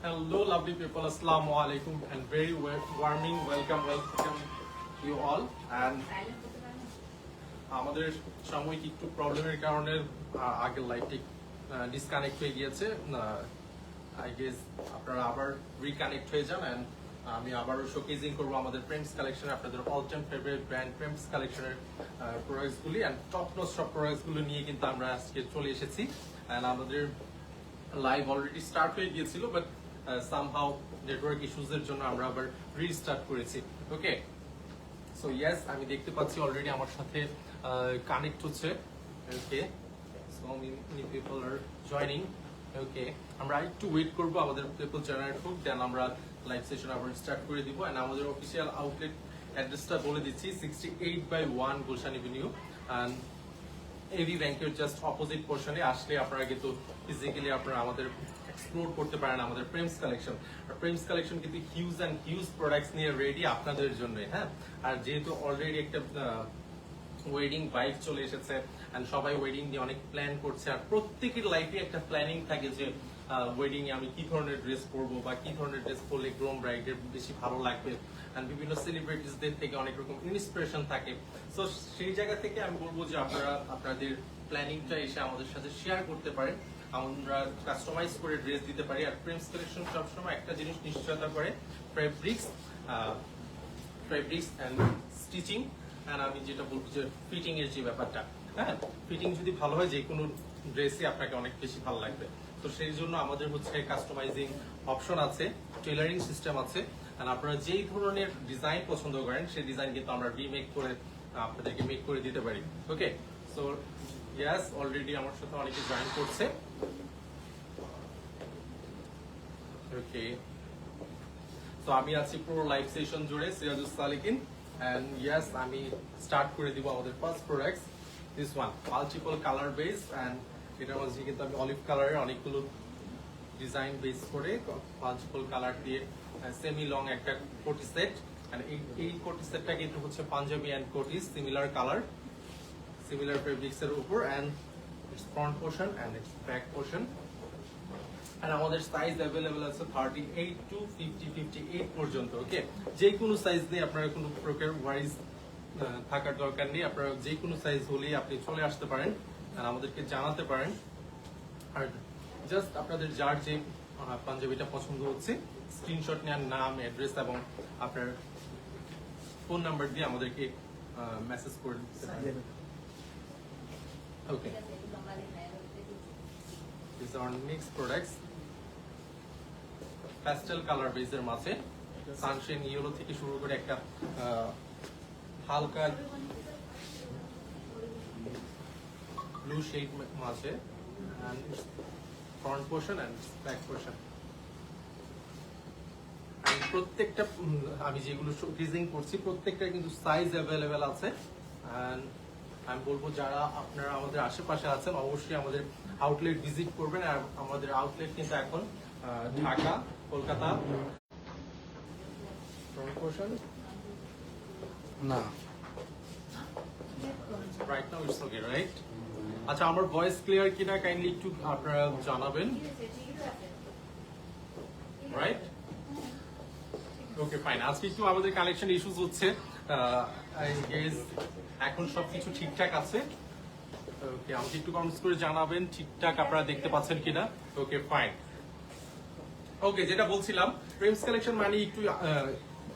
Hello, lovely people. Assalamu alaikum and very warming welcome you all. And আমাদের সাময়িক একটু প্রবলেমের কারণে আগের লাইভটি ডিসকানেক্ট হয়ে গিয়েছে। আই গেস আপনারা আবার রিকানেক্ট হয়ে যান এন্ড আমি আবারও শোকেজিং করবো আমাদের প্রেমস কালেকশন, আপনাদের অল টাইম ফেভারিট ব্র্যান্ড প্রেমস কালেকশনের প্রোডাক্টসগুলি অ্যান্ড টপ নচ সব প্রোডাক্টসগুলো নিয়ে কিন্তু আমরা আজকে চলে এসেছি। অ্যান্ড আমাদের লাইভ অলরেডি স্টার্ট হয়ে গিয়েছিল, বাট সামহাউ নেটওয়ার্ক ইস্যুজের জন্য আমরা আবার রিস্টার্ট করেছি। ওকে, সো ইয়েস, আমি দেখতে পাচ্ছি অলরেডি আমার সাথে কানেক্ট হচ্ছে। ওকে, সো মেনি পিপল আর জয়নিং। ওকে, আমরা একটু ওয়েট করবো আমাদের পিপল জেনারেট হোক, দেন আমরা লাইভ সেশন আবার স্টার্ট করে দিব। এন্ড আমাদের অফিসিয়াল আউটলেট অ্যাড্রেসটা বলে দিচ্ছি, 68/1 গুলশান এভিনিউ এন্ড এবি ব্যাংকের জাস্ট অপোজিট পোর্শনে আসলে আপনারা কিন্তু ফিজিক্যালি আপনারা আমাদের এক্সপ্লোর করতে পারেন আমাদের প্রেমস কালেকশন। আর প্রেমস কালেকশন কিন্তু হিউজ অ্যান্ড হিউজ প্রোডাক্টস নিয়ে রেডি আপনাদের জন্য। হ্যাঁ, আর যেহেতু অলরেডি একটা ওয়েডিং বাইক চলে এসেছে এন্ড সবাই ওয়েডিং নিয়ে অনেক প্ল্যান করছে, আর প্রত্যেকের লাইফে একটা প্ল্যানিং থাকে যে ওয়েডিং এ আমি কি ধরনের ড্রেস পরবো বা কি ধরনের ড্রেস পরলে গ্রুম ব্রাইডের বেশি ভালো লাগবে, এন্ড বিভিন্ন সেলিব্রিটিসদের থেকে অনেক রকম ইন্সপিরেশন থাকে। সো সেই জায়গা থেকে আমি বলবো যে আপনারা আপনাদের প্ল্যানিংটা এসে আমাদের সাথে শেয়ার করতে পারেন, আমরা কাস্টমাইজ করে ড্রেস দিতে পারি। আর প্রেমস কালেকশন সবসময় একটা জিনিস নিশ্চয়তা করে, ফেব্রিক্স এন্ড স্টিচিং, আর আমি যেটা বলবো যে ফিটিং এর যে ব্যাপারটা, হ্যাঁ, ফিটিং যদি ভালো হয় যে কোনো ড্রেসই আপনাকে অনেক বেশি ভালো লাগবে। তো সেই জন্য আমাদের হচ্ছে কাস্টমাইজিং অপশন আছে, টেলারিং সিস্টেম আছে, আর আপনারা যেই ধরনের ডিজাইন পছন্দ করেন সেই ডিজাইন কিন্তু আমরা রিমেক করে আপনাদেরকে মেক করে দিতে পারি। ওকে, সো ইয়েস, অলরেডি আমার সাথে অনেকে জয়েন করছে। ওকে, তো আমি আছি পুরো লাইভ সেশন জুড়ে সিরাজুস সালিকিন। And yes, আমি স্টার্ট করে দিব আমাদের first products, this one multiple colour base, and এটার মধ্যে কিন্তু আমি অলিভ কালারের অনেকগুলো ডিজাইন বেস করে মাল্টিপল কালার দিয়ে সেমি লং একটা কোটি সেট। এন্ড এই কোটি সেটটা কিন্তু হচ্ছে পাঞ্জাবি এন্ড কোটি সিমিলার কালার, সিমিলার ফেব্রিক্স এর উপর, and it's front portion and it's back portion. আর আমাদের সাইজ অ্যাভেলেবল আছে 38 to 58 পর্যন্ত। ওকে, যে কোনো সাইজ নিয়ে আপনারা কোনো প্রকার ওয়াইজ থাকার দরকার নেই, আপনারা যে কোনো সাইজ হলেই আপনি চলে আসতে পারেন আর আমাদেরকে জানাতে পারেন। আর জাস্ট আপনাদের যার যে পাঞ্জাবিটা পছন্দ হচ্ছে স্ক্রিনশট নেওয়ার নাম, অ্যাড্রেস এবং আপনার ফোন নাম্বার দিয়ে আমাদেরকে মেসেজ করে দিতে পারেন। Okay, these are next products, pastel colour বেজের মাঝে সানশাইন ইয়েলো থেকে শুরু করে একটা হালকা ব্লু শেড মাঝে, front portion and back portion. প্রত্যেকটা আমি যেগুলো ডিজাইন করছি প্রত্যেকটা কিন্তু সাইজ অ্যাভেলেবেল আছে। এন্ড আমি বলবো যারা আপনারা আমাদের আশেপাশে আছেন অবশ্যই আমাদের আউটলেট ভিজিট করবেন। আর আমাদের আউটলেট কিন্তু এখন ঢাকা, কলকাতা। না, right now it's okay, right? আচ্ছা, আমার ভয়েস ক্লিয়ার কিনা কাইন্ডলি একটু আপনারা জানাবেন, রাইট? ওকে, ফাইন। আজকে একটু আমাদের কানেকশন ইস্যুস হচ্ছে, এখন সবকিছু ঠিকঠাক আছে। ওকে, আমাকে একটু কমেন্টস করে জানাবেন ঠিকঠাক আপনারা দেখতে পাচ্ছেন কিনা। ওকে, ফাইন। ওকে, যেটা বলছিলাম, প্রেমস কালেকশন মানে একটু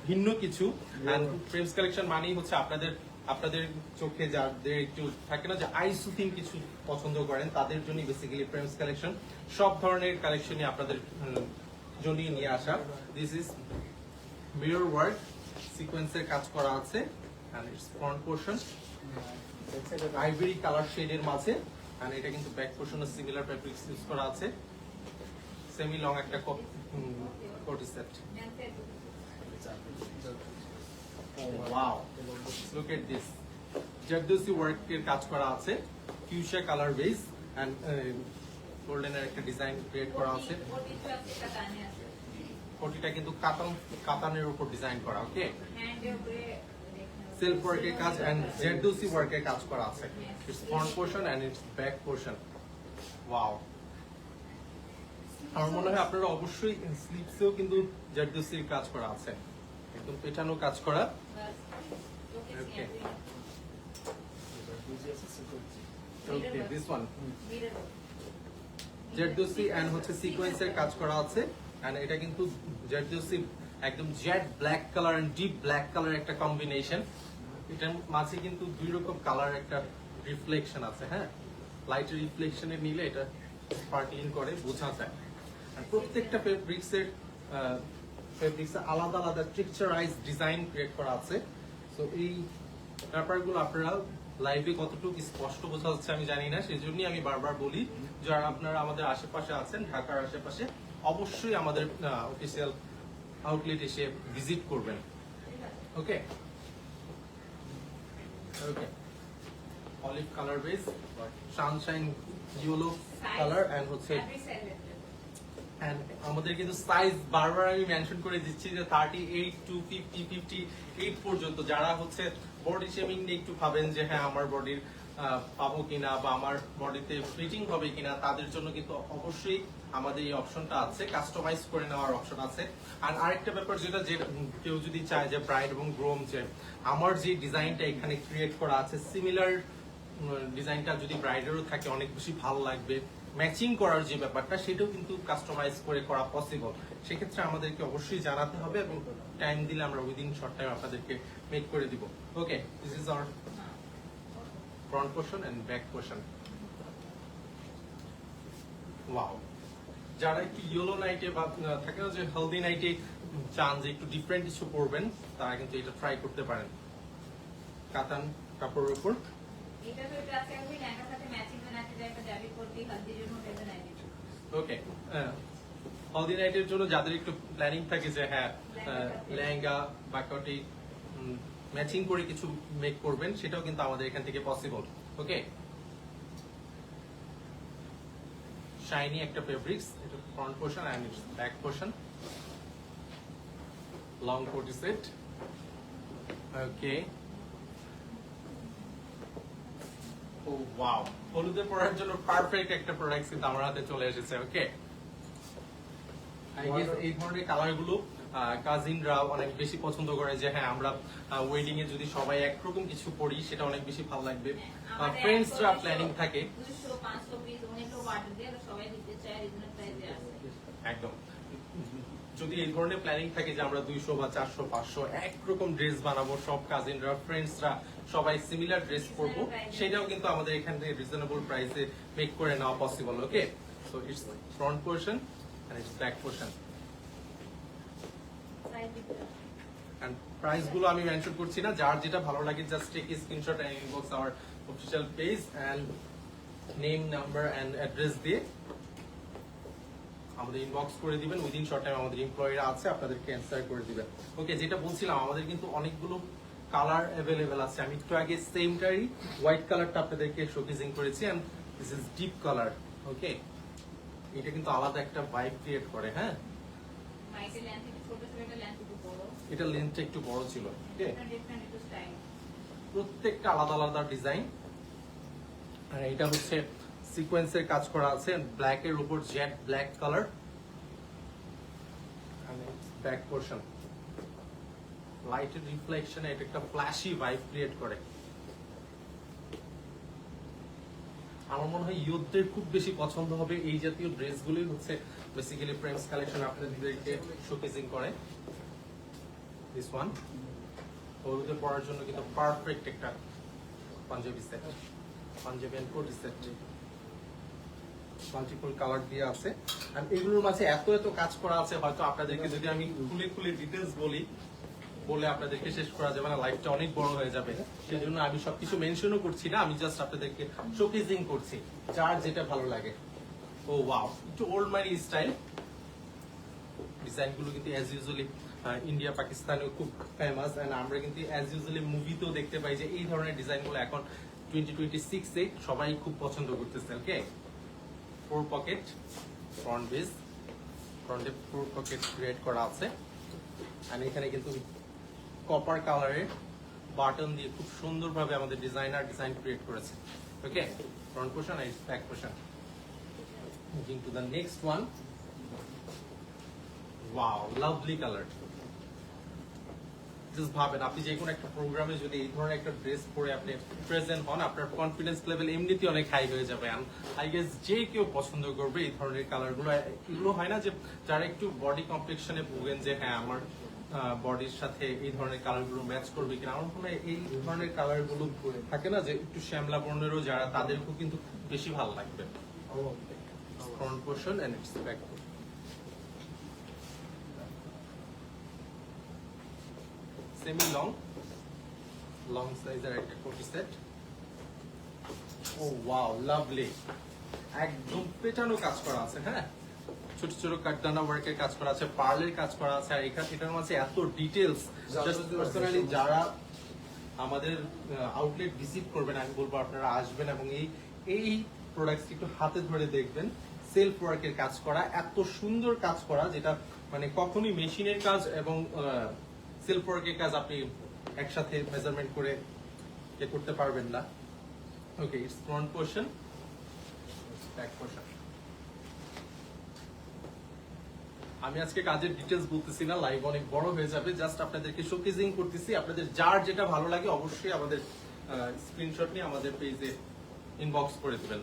ভিন্ন কিছু। প্রেমস কালেকশন মানেই হচ্ছে আপনাদের চোখে যাদের একটু থাকে না যে আই সুথিং কিছু পছন্দ করেন তাদের জন্য বেসিক্যালি প্রেমস কালেকশন। সব ধরনের কালেকশনই আপনাদের জন্যই নিয়ে আসা। দিস ইজ মিরর ওয়ার্ক, সিকোয়েন্সের কাজ করা আছে, and it's front portion ivory colour শেডের মাঝে, এন্ড এটা কিন্তু ব্যাক পোর্শনে সিমিলার ফেব্রিক্স ইউজ করা আছে, সেমি লং একটা কোটি set. Wow, look at this, zardozi ওয়ার্কের কাজ করা আছে, ফিউশিয়া কালার বেস এন্ড গোল্ডেনের একটা ডিজাইন ক্রিয়েট করা আছে। কোটিটা কিন্তু কাতানের উপর ডিজাইন করা। ওকে, সেলফ ওয়ার্কের কাজ এন্ড জারদোসি ওয়ার্কের কাজ করা আছে। It's front portion and it's back portion. Wow, আমার মনে হয় আপনারা অবশ্যই স্লিপসেও কিন্তু জারদোসির কাজ করা আছে, একদম পেটানো কাজ করা। ওকে ওকে, দিস ওয়ান জারদোসি এন্ড হচ্ছে সিকোয়েন্সের কাজ করা আছে। এন্ড এটা কিন্তু জারদোসি একদম jet black colour and deep black colour একটা কম্বিনেশন। এটার মাঝে কিন্তু দুই রকম কালার একটা রিফ্লেকশন আছে, হ্যাঁ, লাইটের রিফ্লেকশনে নিলে এটা স্পার্কলিং করে, বোঝা যায়। আর প্রত্যেকটা ফেব্রিক্সের আলাদা আলাদা টেক্সচারাইজ ডিজাইন ক্রিয়েট করা আছে। তো এই ব্যাপারগুলো আপনারা লাইভে কতটুকু স্পষ্ট বোঝা যাচ্ছে আমি জানি না, সেই জন্যই আমি বারবার বলি যারা আপনারা আমাদের আশেপাশে আছেন, ঢাকার আশেপাশে, অবশ্যই আমাদের অফিসিয়াল আউটলেট এসে ভিজিট করবেন। Okay okay, olive colour base, sunshine yellow colour and হচ্ছে And আমাদের কিন্তু সাইজ বারবার আমি মেনশন করে দিচ্ছি যে 38 টু 50, 58 পর্যন্ত। যারা হচ্ছে বডি শেমিং নিয়ে একটু ভাবেন যে হ্যাঁ আমার বডির পাবো কিনা বা আমার বডিতে ফিটিং হবে কিনা, তাদের জন্য কিন্তু অবশ্যই আমাদের এই অপশনটা আছে, কাস্টমাইজ করে নেওয়ার অপশন আছে। আর আরেকটা ব্যাপার যেটা, যে কেউ যদি চায় যে ব্রাইড এবং গ্রুম, যে আমার যে ডিজাইনটা এখানে ক্রিয়েট করা আছে সিমিলার ডিজাইনটা যদি ব্রাইডেরও থাকে অনেক বেশি ভালো লাগবে, ম্যাচিং করার যে ব্যাপারটা সেটাও কিন্তু কাস্টমাইজ করে করা পসিবল। সেক্ষেত্রে আমাদেরকে অবশ্যই জানাতে হবে এবং টাইম দিলে আমরা উইদিন শর্ট টাইম আপনাদেরকে মেক করে দিব। Okay, this is our front portion and back portion. Wow, যারা একটু ইয়েলো নাইটে বা থাকে না যে হেলদি নাইটে চান যে একটু ডিফারেন্ট কিছু পরবেন, তারা কিন্তু এটা ট্রাই করতে পারেন। কাতান কাপড়ের উপর ওকে, হলদি নাইটের জন্য যাদের একটু প্ল্যানিং থাকে যে হ্যাঁ লেহেঙ্গা বা কোটি ম্যাচিং করে কিছু মেক করবেন, সেটাও কিন্তু আমাদের এখান থেকে পসিবল। ওকে, শাইনি একটা ফেব্রিক্স, এটা front portion and back portion, long কোটি সেট। ওকে, ও ওয়াও, হলুদে পরার জন্য পারফেক্ট একটা প্রোডাক্ট কিন্তু আমার হাতে চলে এসেছে। ওকে, এই ধরনের কালার গুলো কাজিনরা অনেক বেশি পছন্দ করে যে হ্যাঁ আমরা ওয়েডিং এ যদি সবাই একরকম কিছু পরি সেটা অনেক বেশি ভালো লাগবে। ফ্রেন্ডসরা প্ল্যানিং থাকে একদম, যদি এই ধরনের প্ল্যানিং থাকে যে আমরা 200 বা 400 500 একরকম ড্রেস বানাবো, সব কাজিনরা ফ্রেন্ডসরা সবাই সিমিলার ড্রেস পরবো, সেটাও কিন্তু আমাদের এখান থেকে রিজনেবল প্রাইসে মেক করে নেওয়া possible. Okay, so it's front portion and its back portion. And price গুলো আমি মেনশন করছি না, যার যেটা ভালো লাগে just take screenshot and inbox our official page and name number and address দিয়ে আমাদের ইনবক্স করে দিবেন। উইদিন শর্ট টাইম আমাদের এমপ্লয়িরা আছে, আপনাদেরকে অ্যান্সার করে দিবেন। ওকে, যেটা বলছিলাম আমাদের কিন্তু অনেকগুলো কালার অ্যাভেলেবেল আছে। আমি একটু আগে সেমটারই হোয়াইট কালারটা আপনাদেরকে শোকেজিং করেছি and this is deep colour. Okay, এটা কিন্তু আলাদা একটা ভাইব ক্রিয়েট করে। হ্যাঁ, এটা লেন্থটা একটু বড় ছিল। প্রত্যেকটা আলাদা আলাদা ডিজাইন। আর এটা হচ্ছে সিকোয়েন্সের কাজ করা আছে, ব্ল্যাক এর উপর Z black colour. Back portion লাইটের রিফ্লেকশনে এটা একটা ফ্ল্যাশি ভাইব ক্রিয়েট করে। আমার মনে হয় ইউথদের খুব বেশি পছন্দ হবে এই জাতীয় ড্রেসগুলোই হচ্ছে বেসিক্যালি ফ্রেন্ডস কালেকশন আপনাদেরকে শোকেজিং করে। দিস ওয়ান হলুদে পরার জন্য কিন্তু পারফেক্ট একটা পাঞ্জাবি সেট, পাঞ্জাবি এন্ড কোটি সেট, মাল্টিপল কালার দিয়ে আছে। আর এগুলোর মাঝে এত এত কাজ করা আছে, হয়তো আপনাদেরকে যদি আমি খুলে খুলে ডিটেলস বলে আপনাদেরকে শেষ করা যাবে না, লাইফটা অনেক বড় হয়ে যাবে। সেই জন্য আমি সবকিছু মেনশনও করছি না, আমি জাস্ট আপনাদেরকে শোকেজিং করছি, যার যেটা ভালো লাগে। ও ওয়াও, একটু ওল্ড মানি স্টাইল ডিজাইন গুলো কিন্তু অ্যাজ ইউজুয়ালি ইন্ডিয়া পাকিস্তানেও খুব ফেমাস, এন্ড আমরা কিন্তু অ্যাজ ইউজুয়ালি মুভিতেও দেখতে পাই যে এই ধরনের ডিজাইন গুলো এখন 2026 এ সবাই খুব পছন্দ করতেছে। ওকে, 4 পকেট ফ্রন্ট বেস, ফ্রন্টে 4 পকেট ক্রিয়েট করা আছে। আর এখানে কিন্তু কপার কালারের বাটন দিয়ে খুব সুন্দরভাবে আমাদের ডিজাইনার ডিজাইন ক্রিয়েট করেছে। Okay, front portion and back portion. Moving to the next one, wow, lovely colour. Just ভাবেন আপনি যে কোনো একটা প্রোগ্রামে যদি এই ধরনের একটা ড্রেস পরে আপনি প্রেজেন্ট হন, আপনার কনফিডেন্স লেভেল এমনিতেই অনেক হাই হয়ে যাবে। আই গেস যে কেউ পছন্দ করবে এই ধরনের কালারগুলো। এগুলো হয় না যে যারা একটু বডি কমপ্লেকশনে ভোগেন যে হ্যাঁ আমার বডির সাথে এই ধরনের কালারগুলো ম্যাচ করবে কিনা, আমার মনে হয় এই ধরনের কালারগুলো থাকে না যে একটু শ্যামলা বর্ণেরও যারা, তাদেরকেও কিন্তু বেশি ভালো লাগবে। Front portion and it's back portion. Semi long সাইজের একটা কোটি সেট। ও ওয়াও, লাভলি। একদম পেটানো কাজ করা আছে, হ্যাঁ, ছোট ছোট কাটদানা ওয়ার্কের কাজ করা আছে, পার্লের কাজ করা আছে। আর এটার মাঝে এত ডিটেলস, জাস্ট পার্সোনালি যারা আমাদের আউটলেট ভিজিট করবেন, আমি বলবো আপনারা আসবেন এবং এই প্রোডাক্টস একটু হাতে ধরে দেখবেন। সেলফ ওয়ার্কের কাজ করা, এত সুন্দর কাজ করা, যেটা মানে কখনোই মেশিনের কাজ এবং সেলফ ওয়ার্কের কাজ আপনি একসাথে মেজারমেন্ট করে করতে পারবেন না। Okay, it's front portion, back portion. আমি আজকে কাজের ডিটেলস বলতেছি না, লাইভ অনেক বড় হয়ে যাবে। জাস্ট আপনাদেরকে শোকেজিং করতেছি। আপনাদের যার যেটা ভালো লাগে অবশ্যই আমাদের স্ক্রিনশট নিয়ে আমাদের পেজে ইনবক্স করে দিবেন।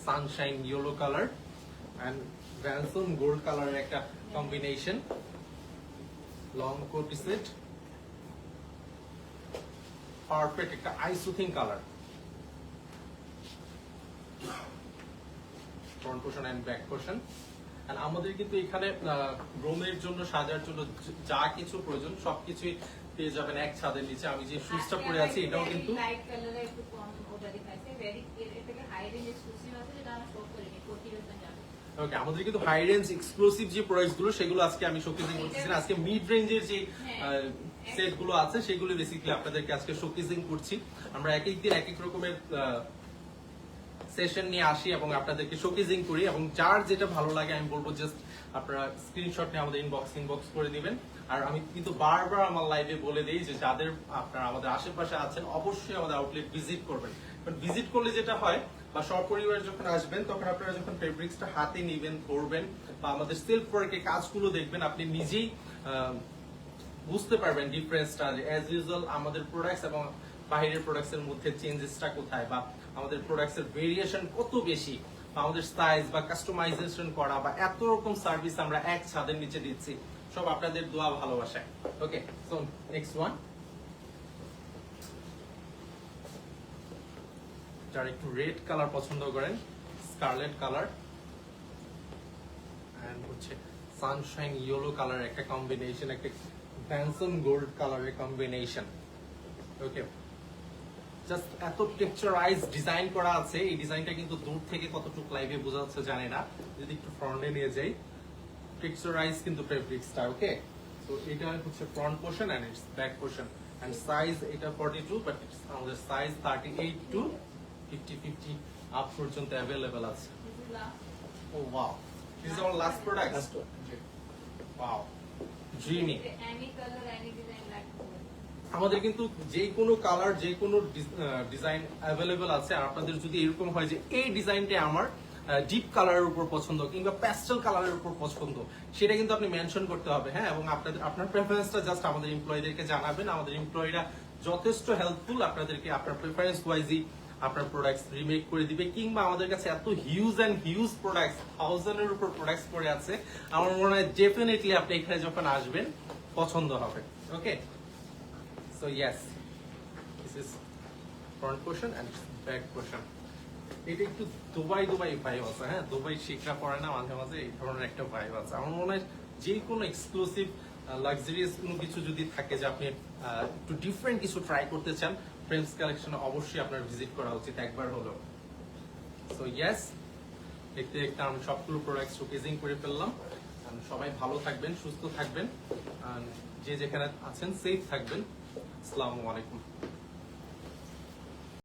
সানশাইন ইয়েলো কালার এন্ড ভ্যানসন গোল্ড কালারের একটা কম্বিনেশন, লং কোটি সেট, পারফেক্ট একটা eye soothing colour. Front portion and back portion. আর আমাদের কিন্তু এখানে রুমের জন্য, সাজার জন্য যা কিছু প্রয়োজন সবকিছুই পেয়ে যাবেন এক ছাদের নিচে। আমি যে শুজটা পরে আছি এটাও কিন্তু লাইট কালারে একটু কম ওটা দেখাইছে, ভেরি এটাকে হাই রেঞ্জ এক্সক্লুসিভ আছে, যেটা আমরা শো করিনি, 40% যাবে। ওকে, আমাদের কিন্তু হাই রেঞ্জ এক্সক্লুসিভ যে প্রোডাক্টস গুলো সেগুলো আজকে আমি শোকেজিং করতেছি না। আজকে মিড রেঞ্জের যে সেট গুলো আছে সেগুলো বেসিক্যালি আপনাদেরকে আজকে শোকেজিং করছি। আমরা এক এক দিন এক এক রকমের সেশন নিয়ে আসি এবং আপনাদেরকে শোকেজিং করি, এবং যার যেটা ভালো লাগে আমি বলবো জাস্ট আপনারা স্ক্রিনশট নিয়ে আমাদের ইনবক্স করে দিবেন। আর আমি কিন্তু বারবার আমার লাইভে বলে দিই যে যাদের আপনারা আমাদের আশেপাশে আছেন অবশ্যই আমাদের আউটলেট ভিজিট করবেন। কারণ ভিজিট করলে যেটা হয়, বা সপরিবার যখন আসবেন তখন আপনারা যখন ফেব্রিক্সটা হাতে নিবেন, ধরবেন, বা আমাদের সেলফ ওয়ার্কের কাজগুলো দেখবেন, আপনি নিজেই বুঝতে পারবেন ডিফারেন্সটা। অ্যাজ ইউজুয়াল আমাদের প্রোডাক্টস এবং বাইরের প্রোডাক্টস এর মধ্যে চেঞ্জেসটা কোথায়, বা আমাদের প্রোডাক্টস এর ভেরিয়েশন কত বেশি, বা আমাদের সাইজ বা কাস্টমাইজেশন করা, বা এত রকম সার্ভিস আমরা এক ছাদের নিচে দিচ্ছি, সব আপনাদের দোয়া ভালোবাসায়। ওকে, সো নেক্সট ওয়ান, যারা একটু রেড কালার পছন্দ করেন, স্কারলেট কালার এন্ড হচ্ছে সানশাইন ইয়েলো কালার একটা কম্বিনেশন, একটা ভ্যানসন গোল্ড কালারের কম্বিনেশন। ওকে, জাস্ট এত টেক্সচারাইজ ডিজাইন করা আছে। এই ডিজাইনটা কিন্তু দূর থেকে কতটুকু লাইভে বোঝা যাচ্ছে জানি না, যদি একটু ফ্রন্টে নিয়ে যাই, টেক্সচারাইজ কিন্তু ফেব্রিক্সটা। ওকে, তো এটা হচ্ছে front portion and it's back portion, and size এটা 42, বাট আমাদের সাইজ 38 টু 50 আপ পর্যন্ত अवेलेबल আছে। This is last. Oh wow, this is our last product. Wow, dreamy. Any color, any design like that. আমাদের কিন্তু যে কোনো colour, যে কোনো ডিজাইন অ্যাভেলেবল আছে। আর আপনাদের যদি এরকম হয় যে এই ডিজাইনটা আমার ডিপ কালারের উপর পছন্দ কিংবা প্যাস্টেল কালারের উপর পছন্দ, সেটা কিন্তু আপনি মেনশন করতে হবে, হ্যাঁ। এবং আপনার প্রেফারেন্সটা জাস্ট আমাদের এমপ্লয়ীদেরকে জানাবেন। আমাদের এমপ্লয়িরা যথেষ্ট হেল্পফুল, আপনাদেরকে আপনার প্রেফারেন্স ওয়াইজই আপনার প্রোডাক্টস রিমেক করে দিবে। কিংবা আমাদের কাছে এত হিউজ প্রোডাক্টস, 1000-এর উপর প্রোডাক্টস পড়ে আছে, আমার মনে হয় ডেফিনেটলি আপনি এখানে যখন আসবেন পছন্দ হবে। ওকে, so yes, this is front portion and back portion. এটা একটু দুবাই ভাইব আছে, হ্যাঁ। দুবাই শিখরা পড়ে না মাঝে মাঝে, এই ধরনের একটা ভাইব আছে। আমার মনে হয় যে কোনো এক্সক্লুসিভ লাক্সারিয়াস কোনো কিছু যদি থাকে, যে আপনি একটু ডিফারেন্ট কিছু ট্রাই করতে চান, ফ্রেন্ডস কালেকশনে অবশ্যই আপনার ভিজিট করা উচিত একবার হলো। সো ইয়েস, দেখতে দেখতে আমি সবগুলো প্রোডাক্ট শোকেজিং করে ফেললাম। সবাই ভালো থাকবেন, সুস্থ থাকবেন, যে যেখানে আছেন সেফ থাকবেন। আসসালামু আলাইকুম।